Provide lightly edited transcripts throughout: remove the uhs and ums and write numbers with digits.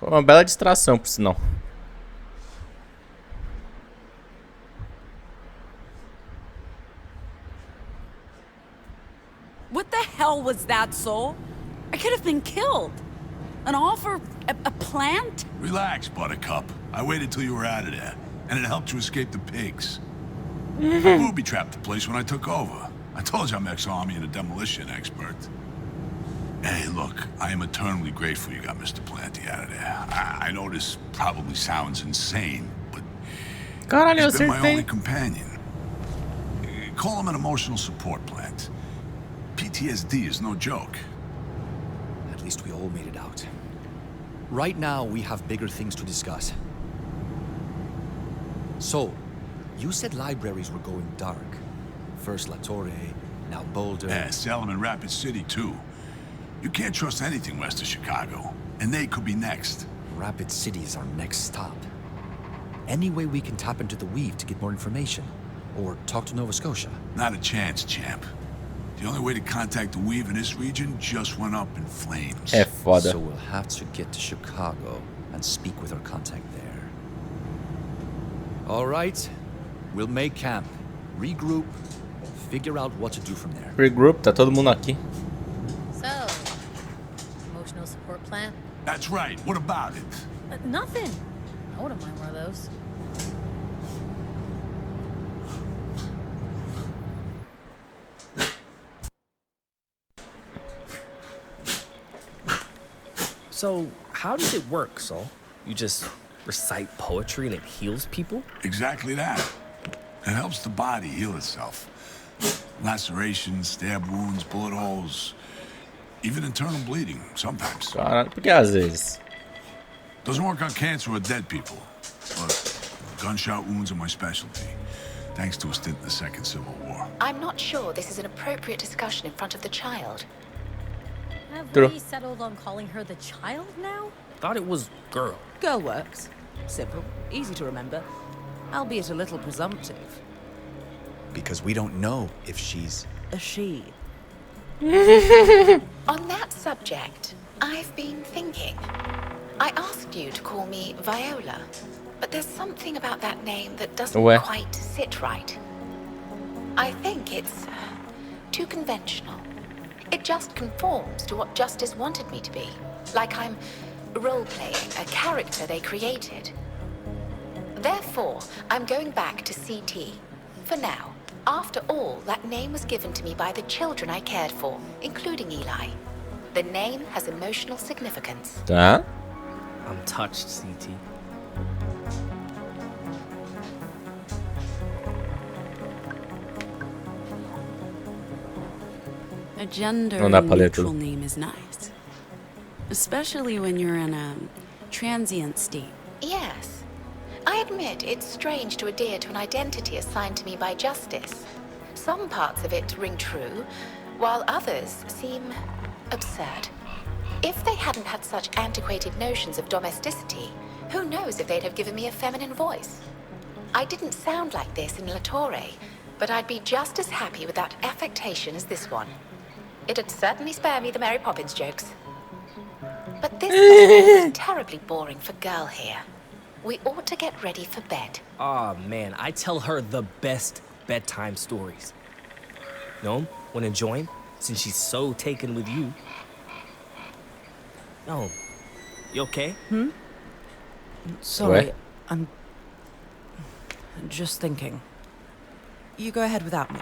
Foi uma bela distração, por sinal. What the hell was that, Sol? I could have been killed. An offer, a plant? Relax, Buttercup. I waited till you were out of there, and it helped you escape the pigs. I booby-trapped the place when I took over. I told you I'm ex-army and a demolition expert. Hey, look, I am eternally grateful you got Mr. Planty out of there. I know this probably sounds insane, but Caralho, eu he's been my only acertei. companion. Call him an emotional support plant. PTSD is no joke. At least we all made it out. Right now, we have bigger things to discuss. So, you said libraries were going dark. First La Torre, now Boulder. Yeah, Salem and Rapid City, too. You can't trust anything west of Chicago, and they could be next. Rapid City is our next stop. Any way we can tap into the Weave to get more information? Or talk to Nova Scotia? Not a chance, champ. The only way to contact the Weave in this region just went up in flames. É foda. So we'll have to get to Chicago and speak with our contact there. All right, we'll make camp, regroup, figure out what to do from there. Regroup, tá todo mundo aqui. So, emotional support plan? That's right. What about it? Nothing. I wouldn't mind one of those. So, how does it work, Sol? You just recite poetry and it heals people? Exactly that. It helps the body heal itself. Lacerations, stab wounds, bullet holes, even internal bleeding, sometimes. Caralho, porque às vezes. Doesn't work on cancer or dead people, but gunshot wounds are my specialty, thanks to a stint in the Second Civil War. I'm not sure this is an appropriate discussion in front of the child. Have True. we settled on calling her the child now? Thought it was girl. Girl works. Simple, easy to remember, albeit a little presumptive. Because we don't know if she's... A she. On that subject, I've been thinking. I asked you to call me Viola, but there's something about that name that doesn't Ouais. quite sit right. I think it's too conventional. It just conforms to what Justice wanted me to be. Like I'm role-playing a character they created. Therefore, I'm going back to CT. For now. After all, that name was given to me by the children I cared for, including Eli. The name has emotional significance. Tá? I'm touched, CT. A gender Não dá pra ler neutral tudo. name is nice. Especially when you're in a transient state. Yes. I admit it's strange to adhere to an identity assigned to me by Justice. Some parts of it ring true, while others seem absurd. If they hadn't had such antiquated notions of domesticity, who knows if they'd have given me a feminine voice? I didn't sound like this in La Torre, but I'd be just as happy with that affectation as this one. It'd certainly spare me the Mary Poppins jokes. But this is terribly boring for girl here. We ought to get ready for bed. Aw, man, I tell her the best bedtime stories. No? Wanna join? Since she's so taken with you. No. You okay? Sorry, Ouais. I'm just thinking. You go ahead without me.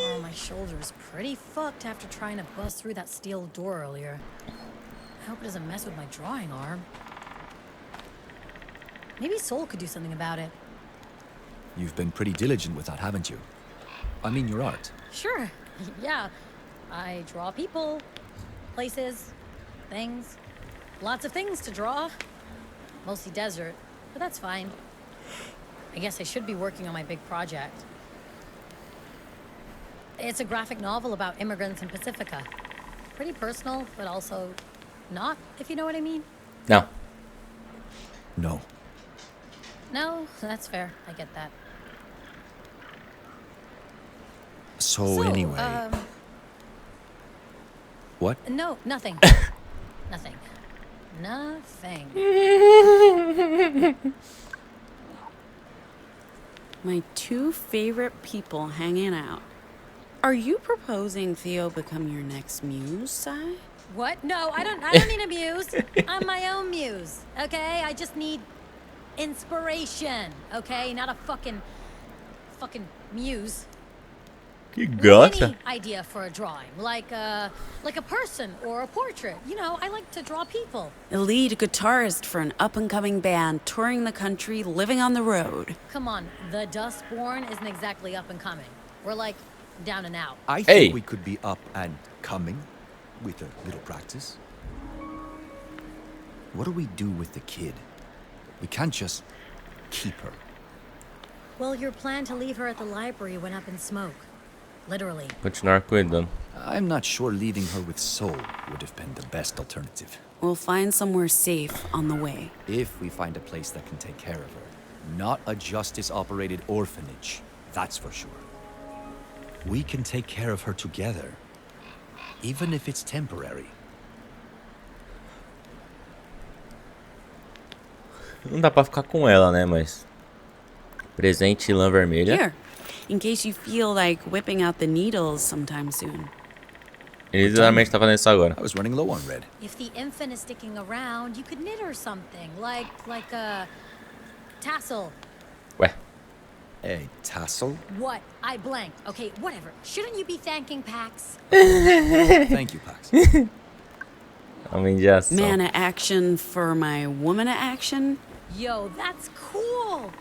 Oh, my shoulder is pretty fucked after trying to bust through that steel door earlier. I hope it doesn't mess with my drawing arm. Maybe Sol could do something about it. You've been pretty diligent with that, haven't you? I mean, your art. Sure, yeah. I draw people, places, things. Lots of things to draw. Mostly desert, but that's fine. I guess I should be working on my big project. It's a graphic novel about immigrants in Pacifica. Pretty personal, but also not, if you know what I mean. Não. No. No, that's fair. I get that. So anyway, What? No, nothing. Nothing. Nothing. My two favorite people hanging out. Are you proposing Theo become your next muse, Sai? What? No, I don't need a muse. I'm my own muse. Okay? I just need inspiration. Okay? Not a fucking muse. Que Any gota. idea for a drawing, like a person or a portrait. You know, I like to draw people. The lead guitarist for an up-and-coming band, touring the country, living on the road. Come on, the Dustborn isn't exactly up and coming. We're like down and out. I Hey. think we could be up and coming with a little practice. What do we do with the kid? We can't just keep her. Well, your plan to leave her at the library went up in smoke. Literally. Continuar cuidando. I'm not sure leaving her with Soul would have been the best alternative. We'll find somewhere safe on the way. If we find a place that can take care of her. Not a justice-operated orphanage, that's for sure. We can take care of her together, even if it's temporary. Não dá pra ficar com ela, né? Mas. Presente lã vermelha. Here, in case you feel like whipping out the needles sometime soon. Ele literalmente tá fazendo isso agora. I was running low on red. If the infant is sticking around, you could knit her something, like a tassel. Ué. A tassel? What? I blanked. Okay, whatever. Shouldn't you be thanking Pax? Thank you, Pax. Homem de ação. Man of action for my woman of action? Yo, that's cool!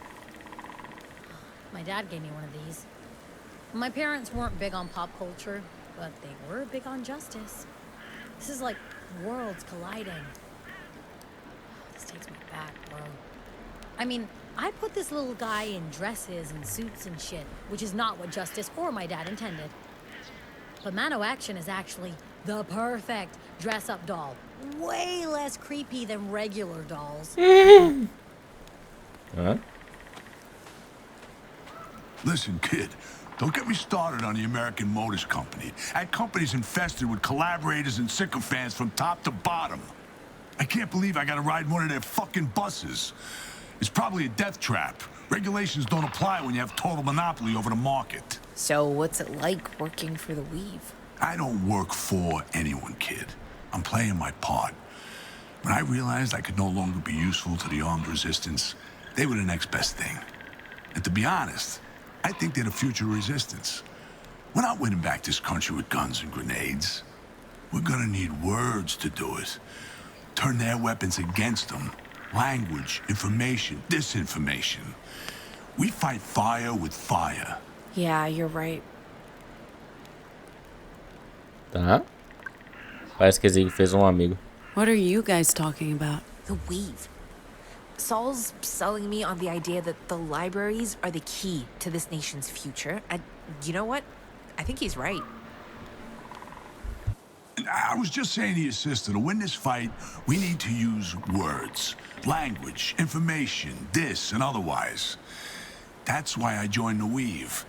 My dad gave me one of these. My parents weren't big on pop culture, but they were big on justice. This is like worlds colliding. This takes me back, bro. I mean, I put this little guy in dresses and suits and shit, which is not what Justice or my dad intended. But Mano Action is actually the perfect dress-up doll. Way less creepy than regular dolls. Hã? Listen, kid, don't get me started on the American Motors Company. That company's infested with collaborators and sycophants from top to bottom. I can't believe I gotta ride one of their fucking buses. It's probably a death trap. Regulations don't apply when you have total monopoly over the market. So what's it like working for the Weave? I don't work for anyone, kid. I'm playing my part. When I realized I could no longer be useful to the armed resistance, they were the next best thing. And to be honest, I think they're the future resistance. We're not winning back this country with guns and grenades. We're gonna need words to do it. Turn their weapons against them. Language, information, disinformation. We fight fire with fire. Yeah, you're right. Tá. Parece que Zig fez amigo. What are you guys talking about? The Weave. Saul's selling me on the idea that the libraries are the key to this nation's future. And you know what? I think he's right. I was just saying to your sister, to win this fight, we need to use words, language, information, this and otherwise. That's why I joined the Weave.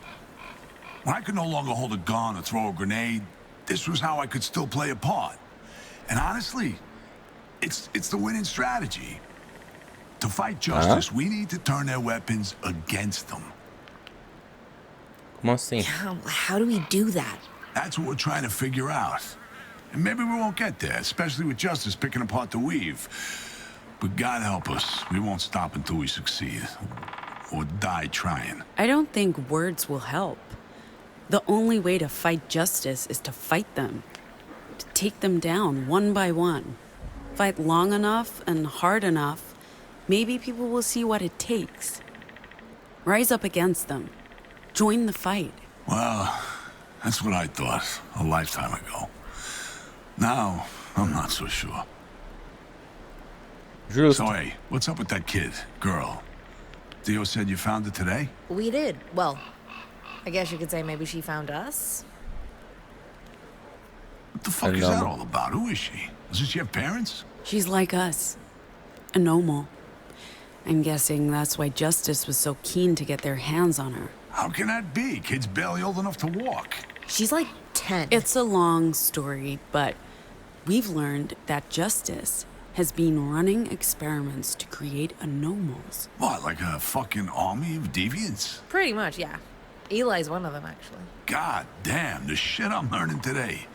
When I could no longer hold a gun or throw a grenade, this was how I could still play a part. And honestly, it's the winning strategy. To fight justice, we need to turn their weapons against them. Como assim? How do we do that? That's what we're trying to figure out. And maybe we won't get there, especially with justice picking apart the Weave. But God help us, we won't stop until we succeed. Or die trying. I don't think words will help. The only way to fight justice is to fight them. To take them down one by one. Fight long enough and hard enough, maybe people will see what it takes. Rise up against them. Join the fight. Well, that's what I thought a lifetime ago. Now, I'm not so sure. Justo. So, hey, what's up with that kid, girl? Theo said you found her today? We did. Well, I guess you could say maybe she found us. What the fuck is that all about? Who is she? Doesn't she have parents? She's like us. A normal. I'm guessing that's why Justice was so keen to get their hands on her. How can that be? Kid's barely old enough to walk. She's like 10. It's a long story, but we've learned that Justice has been running experiments to create anomals. What, like a fucking army of deviants? Pretty much, yeah. Eli's one of them, actually. God damn, the shit I'm learning today.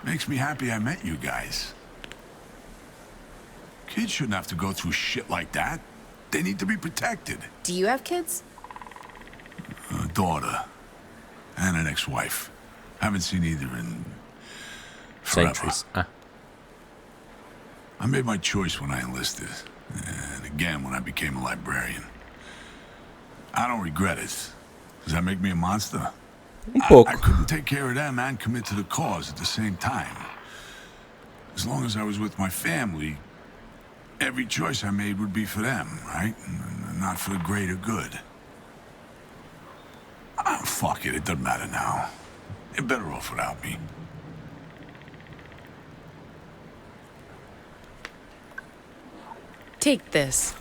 Makes me happy I met you guys. Kids shouldn't have to go through shit like that. They need to be protected. Do you have kids? A daughter. And an ex-wife. Haven't seen either in... forever. Centuries. I made my choice when I enlisted. And again when I became a librarian. I don't regret it. Does that make me a monster? I couldn't take care of them and commit to the cause at the same time. As long as I was with my family, every choice I made would be for them, right? And not for the greater good. Fuck it, it doesn't matter now. You're better off without me. Take this.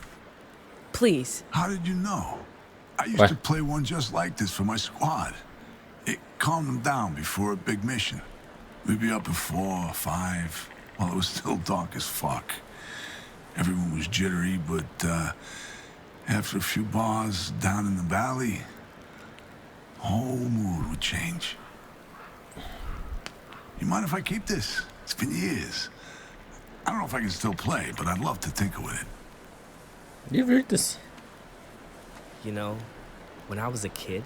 Please. How did you know? I used to play one just like this for my squad. It calmed them down before a big mission. We'd be up at 4 or 5, while it was still dark as fuck. Everyone was jittery, but after a few bars down in the valley, the whole mood would change. You mind if I keep this? It's been years. I don't know if I can still play, but I'd love to tinker with it. Divirta-se. You know, when I was a kid,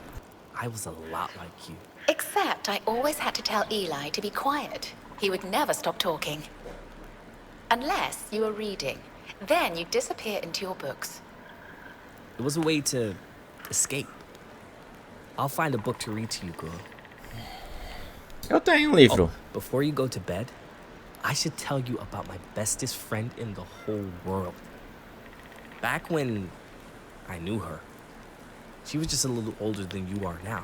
I was a lot like you. Except I always had to tell Eli to be quiet. He would never stop talking. Unless you were reading. Then you'd disappear into your books. It was a way to escape. I'll find a book to read to you, girl. Eu tenho um livro. Oh, before you go to bed, I should tell you about my bestest friend in the whole world. Back when I knew her, she was just a little older than you are now.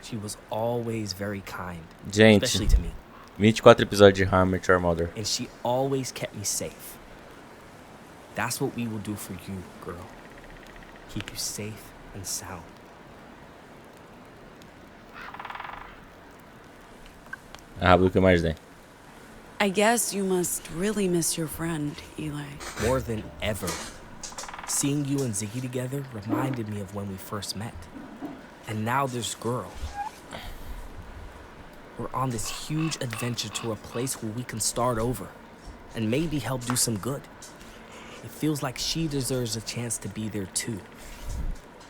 She was always very kind, especially Gente, to me. 24 episódios de How I Met Your Mother. And she always kept me safe. That's what we will do for you, girl. Keep you safe and sound. Ah, o que mais tem? I guess you must really miss your friend, Eli. More than ever. Seeing you and Ziggy together reminded me of when we first met. And now this girl. We're on this huge adventure to a place where we can start over and maybe help do some good. It feels like she deserves a chance to be there too.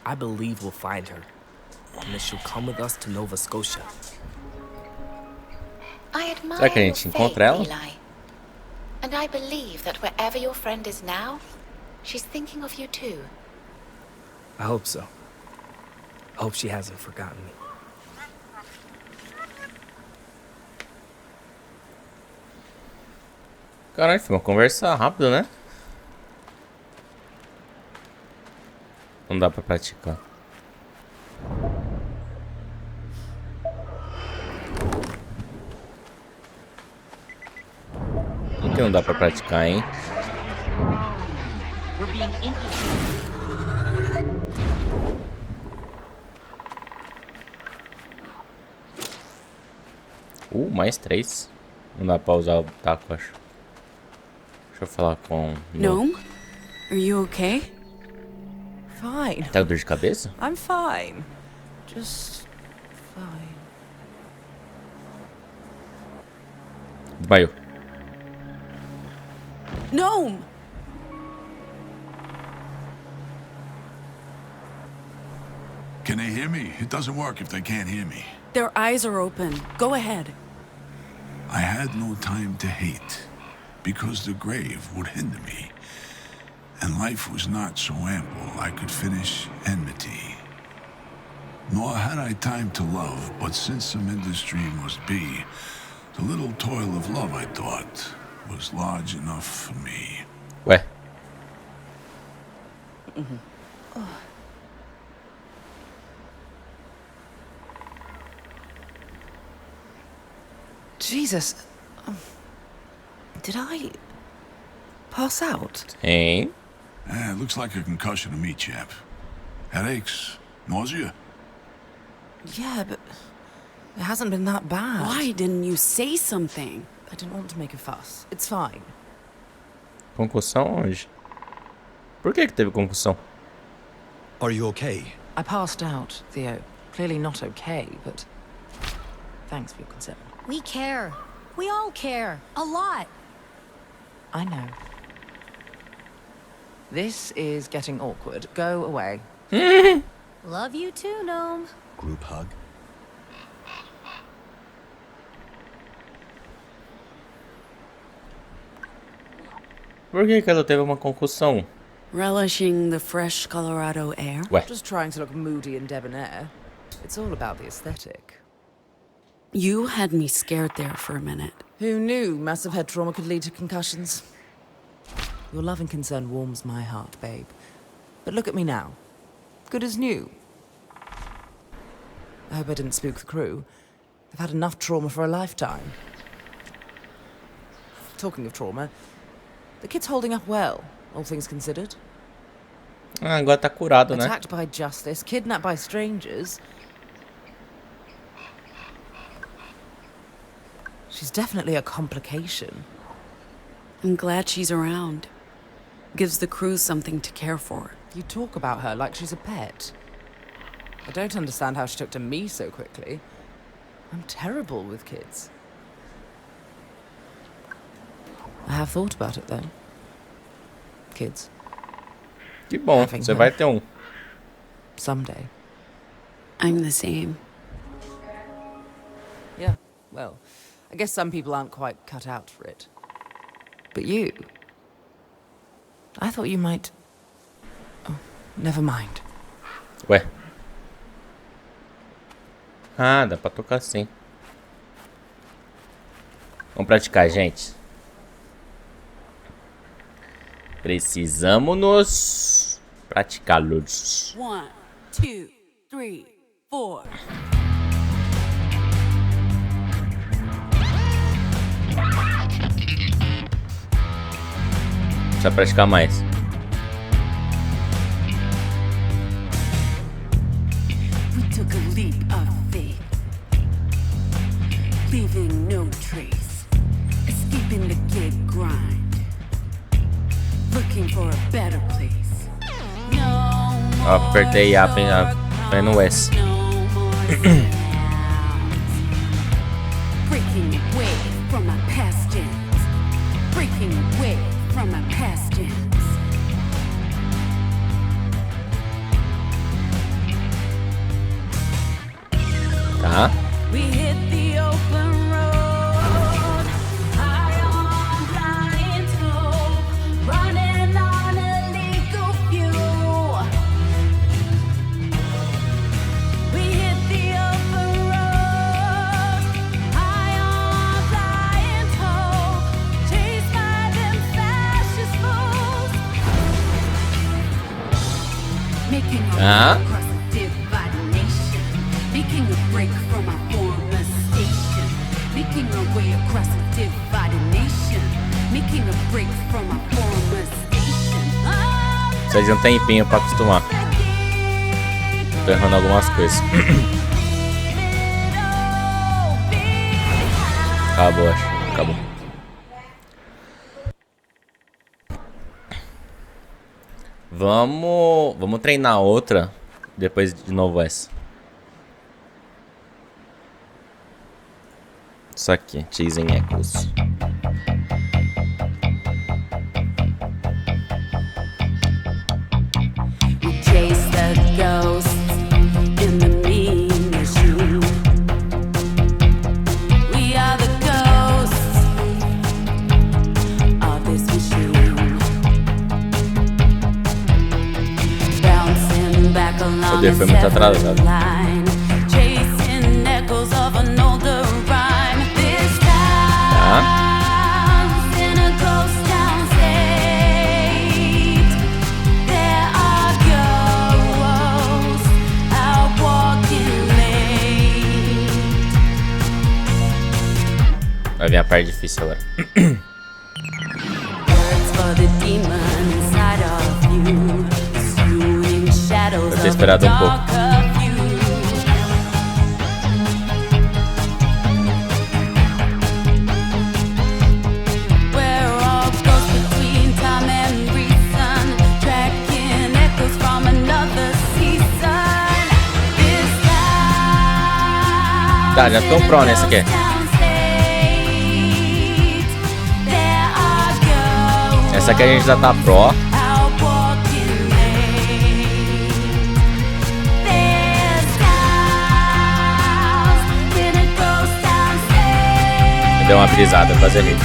I believe we'll find her, and that she'll come with us to Nova Scotia. I admire Será que a your gente faith, encontra ela? Eli. And I believe that wherever your friend is now, she's thinking of you too. I hope so. I hope she hasn't forgotten me. Caralho, foi uma conversa rápida, né? Não dá pra praticar. O que não dá pra praticar, hein? Mais 3. Não dá pra usar o taco, acho. Deixa eu falar com... Gnome? Are you okay? Fine. Tá com dor de cabeça? I'm fine. Just fine. Desmaiou. Gnome! Can they hear me? It doesn't work if they can't hear me. Their eyes are open. Go ahead. I had no time to hate, because the grave would hinder me, and life was not so ample I could finish enmity. Nor had I time to love, but since some industry must be, the little toil of love, I thought, was large enough for me. Ué. Jesus. Did I pass out? Hein? It looks like a concussion to me, chap. Headaches? Nausea? Yeah, but it hasn't been that bad. Why didn't you say something? I didn't want to make a fuss. It's fine. Concussão onde? Por que teve concussão? Are you okay? I passed out, Theo. Clearly not okay, but thanks for your concern. We care. We all care. A lot. I know. This is getting awkward. Go away. Love you too, Gnome. Group hug? Por que ela teve uma concussão? Relishing the fresh Colorado air? Ué, Just trying to look moody and debonair. It's all about the aesthetic. You had me scared there for a minute. Who knew massive head trauma could lead to concussions? Your love and concern warms my heart, babe. But look at me now. Good as new. I hope I didn't spook the crew. They've had enough trauma for a lifetime. Talking of trauma, the kid's holding up well, all things considered. ah, agora tá curado, né? Attacked by justice, kidnapped by strangers. She's definitely a complication. I'm glad she's around. Gives the crew something to care for. You talk about her like she's a pet. I don't understand how she took to me so quickly. I'm terrible with kids. I have thought about it, though. Kids. Que bom, você vai ter um. Someday. I'm the same. Yeah, well, I guess some people aren't quite cut out for it. But you... I thought you might... Oh, never mind. Ué. Ah, dá pra tocar sim. Vamos praticar, gente. Precisamos nos praticá-los. 1, 2, 3, 4. Precisa praticar mais. We took a leap of faith, leaving no trace, escaping the gig grind, looking for a better place. No more Apertei A no S. no more sounds. Breaking away from my past gens, breaking away from my past gens. Tá. We hit the open road, high on blind hope, running on illegal fuel. We hit the open road, high on blind hope, chased by them fascist fools. Making our Ah. way across a divided nation, making a break from our former station, making our way across a divided nation, making a break from our former station. Precisa de um tempinho pra acostumar. Tô errando algumas coisas. Acabou, acho. Acabou. Vamos treinar outra. Depois de novo essa. Isso aqui, Chasing Echoes. We chase the ghosts in the mean machine. We are the ghosts of this machine. Bouncing back along Poder foi muito atrasado. line, chasing echoes of an older rhyme. This Tá. time in a ghost town state. There are ghosts out walking late. Vai vir a parte difícil agora. Words for the demon inside of you, pursuing shadows Vou ter of esperado a um pouco. darker view. Tá, já tô pro nessa aqui. Essa aqui a gente já tá pro. Deu uma brisada, quase ali.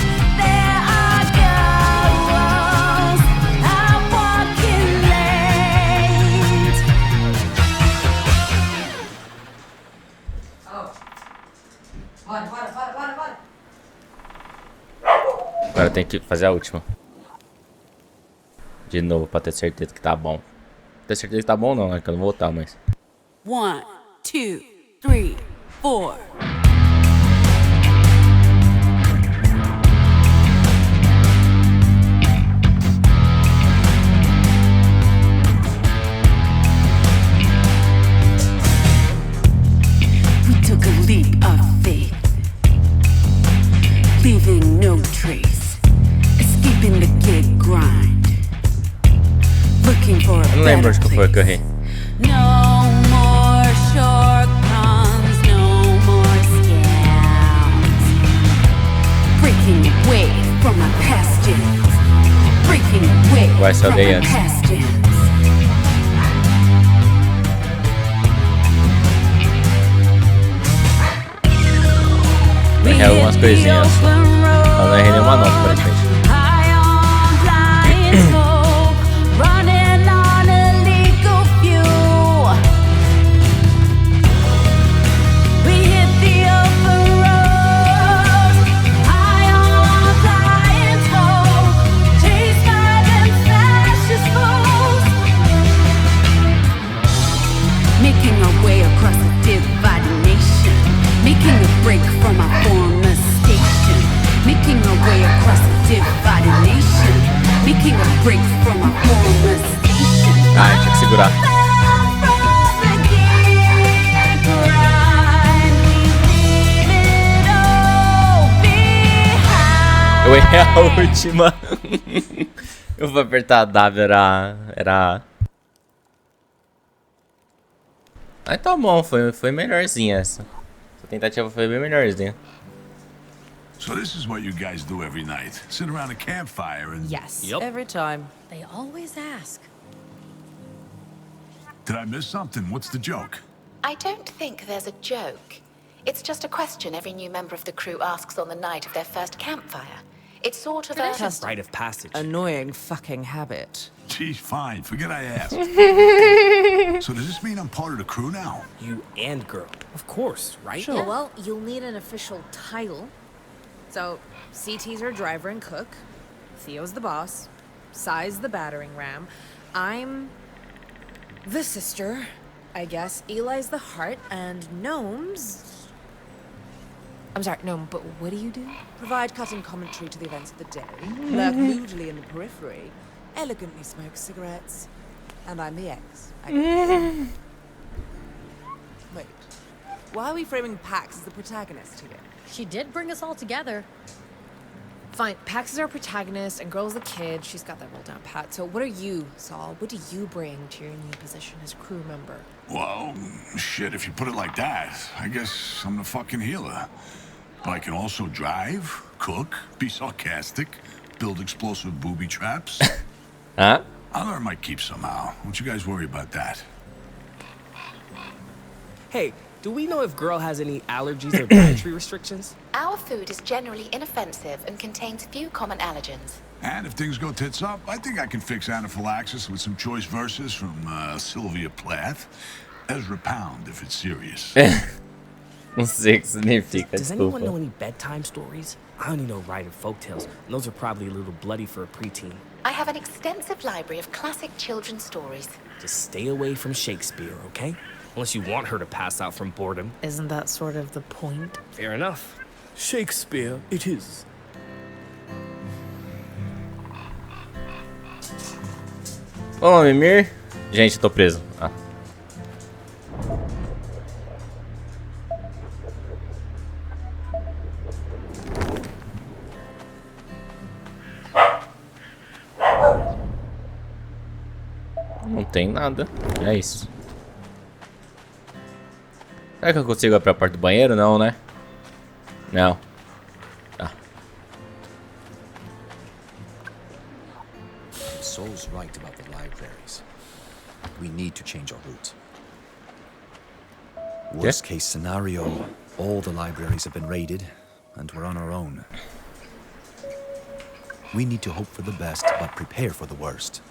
Agora tem que fazer a última. De novo, pra ter certeza que tá bom. Ter certeza que tá bom não, né? Que eu não vou voltar, mas... 1, 2, 3, 4. We took a leap of faith, leaving no trace, escaping the gig grind, looking for a Eu não lembro better onde que foi que eu place. errei. No more shortcuts, no more scams. Breaking away from my past gens. Breaking away Vai ser from alguém my antes. past gens. Eu errei algumas coisinhas. Eu não errei nenhuma nota, praticamente. Making our way across a divided nation, making a break from our former station, making our way across a divided nation, making a break from our former station. Ah, tinha que segurar. Eu errei a última. Eu vou apertar a W, era... Ah, tá bom, foi melhorzinha essa. Essa tentativa foi bem melhorzinha. So this is what you guys do every night. Sit around a campfire and... Yes, Yep. every time. They always ask. Did I miss something? What's the joke? I don't think there's a joke. It's just a question every new member of the crew asks on the night of their first campfire. It's sort of a... Rite of passage. Annoying fucking habit. Geez, fine. Forget I asked. So does this mean I'm part of the crew now? You and girl. Of course, right? Yeah, well, you'll need an official title. So, CT's our driver and cook. Theo's the boss. Sai's the battering ram. I'm the sister, I guess. Eli's the heart, and Gnome's... I'm sorry, Gnome, but what do you do? Provide cut-in commentary to the events of the day. Lurk moodily in the periphery. Elegantly smoke cigarettes. And I'm the ex, I guess. Wait, why are we framing Pax as the protagonist here? She did bring us all together. Fine, Pax is our protagonist and Girl's the kid. She's got that roll down pat. So what are you, Saul? What do you bring to your new position as crew member? Well, shit, if you put it like that, I guess I'm the fucking healer. But I can also drive, cook, be sarcastic, build explosive booby traps. Huh? I'll earn my keep somehow. Don't you guys worry about that. Hey, do we know if girl has any allergies or dietary restrictions? Our food is generally inoffensive and contains few common allergens. And if things go tits up, I think I can fix anaphylaxis with some choice verses from Sylvia Plath. Ezra Pound, if it's serious. Não sei o que significa, Does anyone know desculpa. any bedtime stories? I only know writing folktales, and those are probably a little bloody for a preteen. I have an extensive library of classic children's stories. Just stay away from Shakespeare, okay? Unless you want her to pass out from boredom. Isn't that sort of the point? Fair enough. Shakespeare it is. Ô, Mimir. Gente, eu tô preso. Ah. Não tem nada. É isso. Será que eu consigo ir pra parte do banheiro? Não, né? Não. Tá. Sol's right about the libraries. We need to change our route. Worst case scenario, all the libraries have been raided, and we're on our own. We need to hope for the best, but prepare for the worst.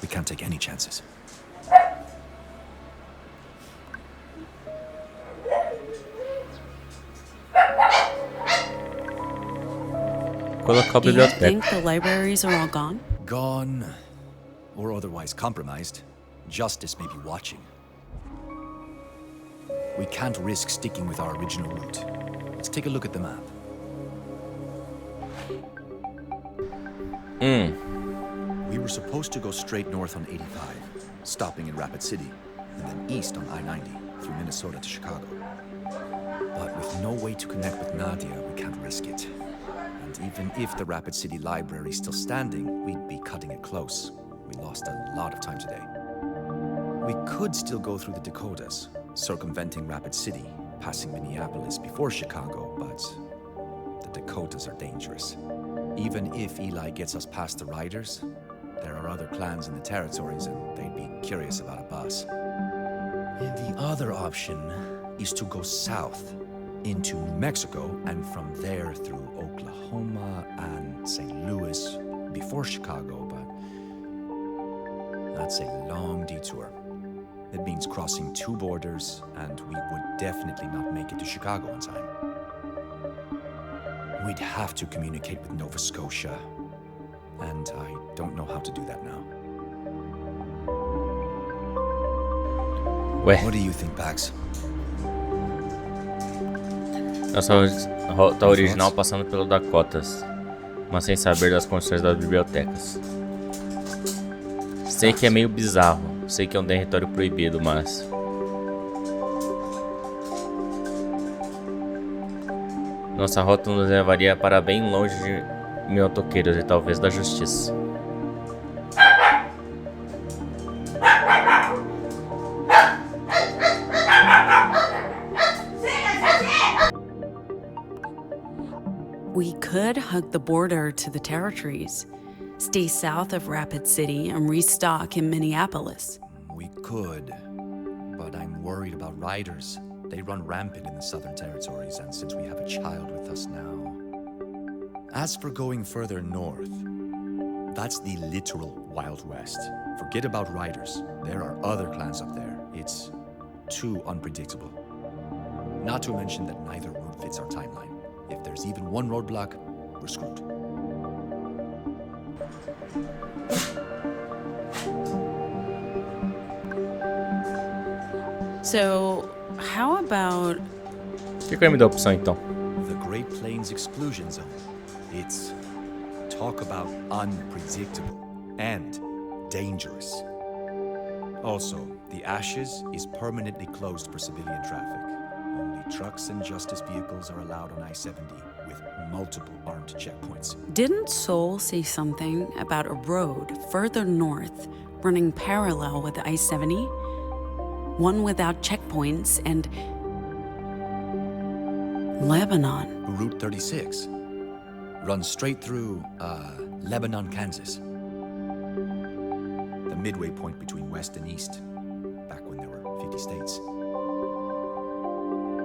We can't take any chances. Colocar a Do you biblioteca. think the libraries are all gone? Gone, or otherwise compromised. Justice may be watching. We can't risk sticking with our original route. Let's take a look at the map. We were supposed to go straight north on 85, stopping in Rapid City, and then east on I-90 through Minnesota to Chicago. But with no way to connect with Nadia, we can't risk it. And even if the Rapid City Library is still standing, we'd be cutting it close. We lost a lot of time today. We could still go through the Dakotas, circumventing Rapid City, passing Minneapolis before Chicago, but the Dakotas are dangerous. Even if Eli gets us past the Riders, there are other clans in the territories and they'd be curious about a bus. And the other option is to go south into New Mexico and from there through Oklahoma and St. Louis before Chicago, but that's a long detour. It means crossing 2 borders, and we would definitely not make it to Chicago in time. We'd have to communicate with Nova Scotia, and I don't know how to do that now. Ué, What do you think, Pax? nossa rota original passando pelo Dakotas, mas sem saber das condições das bibliotecas. Sei que é meio bizarro, sei que é um território proibido, mas... Nossa rota nos levaria para bem longe de motoqueiros e talvez da justiça. We could hug the border to the territories, stay south of Rapid City, and restock in Minneapolis. We could, but I'm worried about riders. They run rampant in the southern territories, and since we have a child with us now... As for going further north, that's the literal Wild West. Forget about riders. There are other clans up there. It's too unpredictable. Not to mention that neither route fits our timeline. If there's even one roadblock, we're screwed. So, how about... O que vai me dar opção então? The Great Plains Exclusion Zone. It's talk about unpredictable and dangerous. Also, the Ashes is permanently closed for civilian traffic. Only trucks and justice vehicles are allowed on I-70 with multiple armed checkpoints. Didn't Sol say something about a road further north running parallel with I-70? One without checkpoints and... Lebanon. Route 36 runs straight through, Lebanon, Kansas. The midway point between West and East, back when there were 50 states.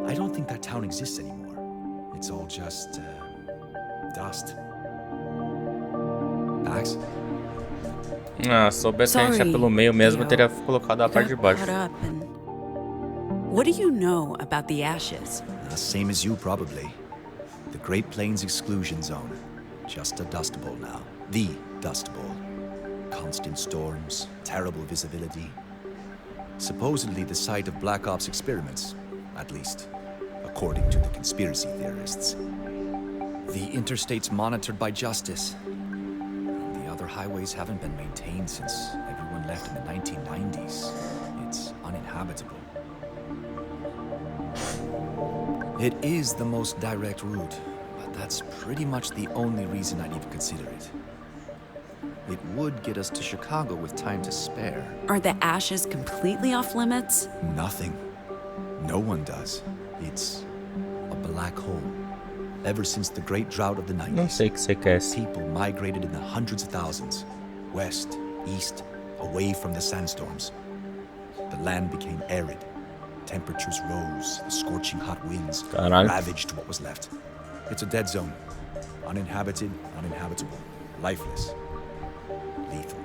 I don't think that town exists anymore. It's all just, dust. Pax? Ah, se soubesse que a gente ia pelo meio mesmo, eu teria colocado a parte de baixo. What do you know about the Ashes? Same as you, probably. The Great Plains Exclusion Zone. Just a dust bowl now. The Dust Bowl. Constant storms, terrible visibility. Supposedly the site of Black Ops experiments. At least, according to the conspiracy theorists. The interstate's monitored by justice. The other highways haven't been maintained since everyone left in the 1990s. It's uninhabitable. It is the most direct route, but that's pretty much the only reason I'd even consider it. It would get us to Chicago with time to spare. Are the Ashes completely off limits? Nothing. No one does. It's a black hole. Ever since the great drought of the 90s, Não sei o que você quer. people migrated in the hundreds of thousands, west, east, away from the sandstorms. The land became arid. Temperatures rose, the scorching hot winds Caralho. ravaged what was left. It's a dead zone. Uninhabited, uninhabitable, lifeless, lethal.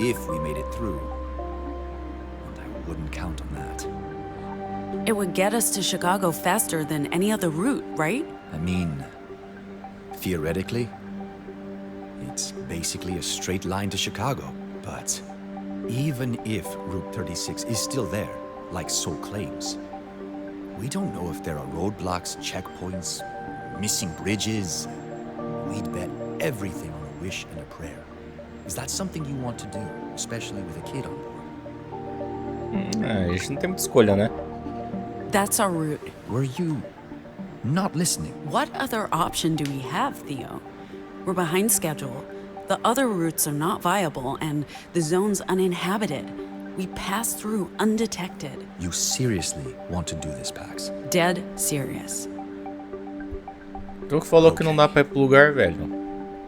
If we made it through, and I wouldn't count on that. It would get us to Chicago faster than any other route, right? I mean, theoretically, it's basically a straight line to Chicago. But even if Route 36 is still there, like Sol claims, we don't know if there are roadblocks, checkpoints, missing bridges. We'd bet everything on a wish and a prayer. Is that something you want to do, especially with a kid on board? A gente não tem muita escolha, né? That's our route. Were you not listening? What other option do we have, Theo? We're behind schedule. The other routes are not viable, and the zone's uninhabited. We pass through undetected. You seriously want to do this, Pax? Dead serious. Tu que falou que não dá pra ir pro lugar, velho.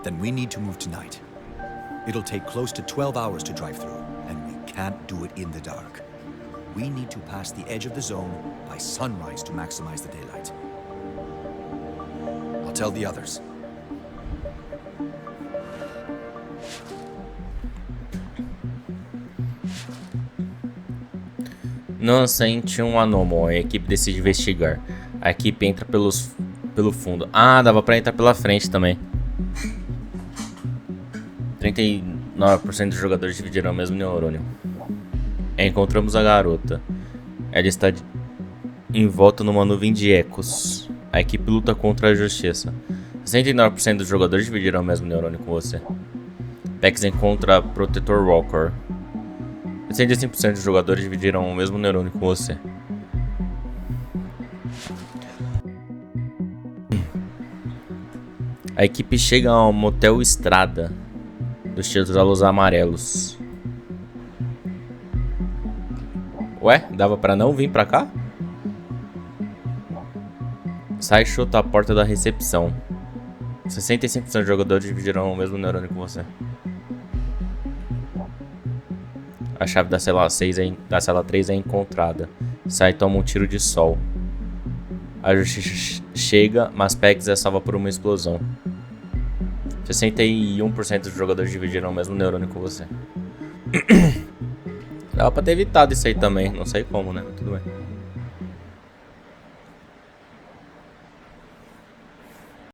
Then we need to move tonight. It'll take close to 12 hours to drive through, and we can't do it in the dark. We need to pass the edge of the zone by sunrise to maximize the daylight. I'll tell the others. Não sente um anômalo. A equipe decide investigar. A equipe entra pelo fundo. Ah, dava pra entrar pela frente também. 39% dos jogadores dividiram o mesmo neurônio. Encontramos a garota. Ela está em volta numa nuvem de ecos. A equipe luta contra a justiça. 69% dos jogadores dividiram o mesmo neurônio com você. Pex encontra Protetor Walker. 65% dos jogadores dividiram o mesmo neurônio com você. A equipe chega ao motel Estrada dos tijolos amarelos. Ué, dava pra não vir pra cá? Sai e chuta a porta da recepção. 65% dos jogadores dividiram o mesmo neurônio com você. A chave da cela 3 é encontrada. Sai e toma um tiro de sol. A justiça chega, mas Pex é salva por uma explosão. 61% dos jogadores dividiram o mesmo neurônio com você. Dava pra ter evitado isso aí também. Não sei como, né? Mas tudo bem.